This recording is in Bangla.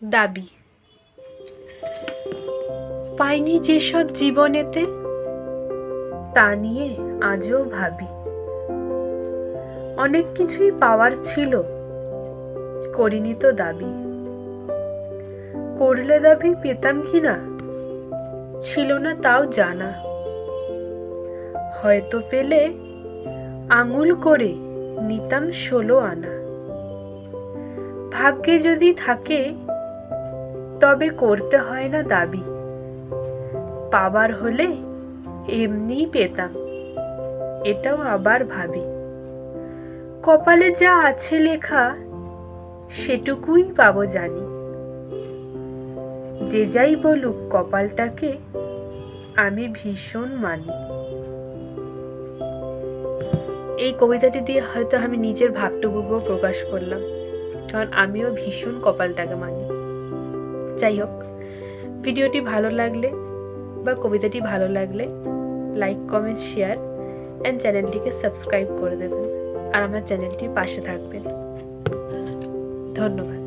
দাবি পাইনি যেসব জীবনেতে, তা নিয়ে আজও ভাবি। অনেক কিছুই পাওয়ার ছিল, করিনি তো দাবি। করলে দাবি পেতাম কিনা, ছিল না তাও জানা। হয়তো পেলে আঙুল করে নিতাম 16 আনা। ভাগ্যে যদি থাকে তবে করতে হয় না দাবি। পাবার হলে এমনিই পেতাম, এটাও আবার ভাবি। কপালে যা আছে লেখা সেটুকুই পাবো জানি। যে যাই বলুক কপালটাকে আমি ভীষণ মানি। এই কবিতাটি দিয়ে হয়তো আমি নিজের ভাবটুকুকেও প্রকাশ করলাম, কারণ আমিও ভীষণ কপালটাকে মানি। যাই হোক, ভিডিওটি ভালো লাগলে বা কবিতাটি ভালো লাগলে লাইক, কমেন্ট, শেয়ার অ্যান্ড চ্যানেলটিকে সাবস্ক্রাইব করে দেবেন আর আমার চ্যানেলটির পাশে থাকবেন। ধন্যবাদ।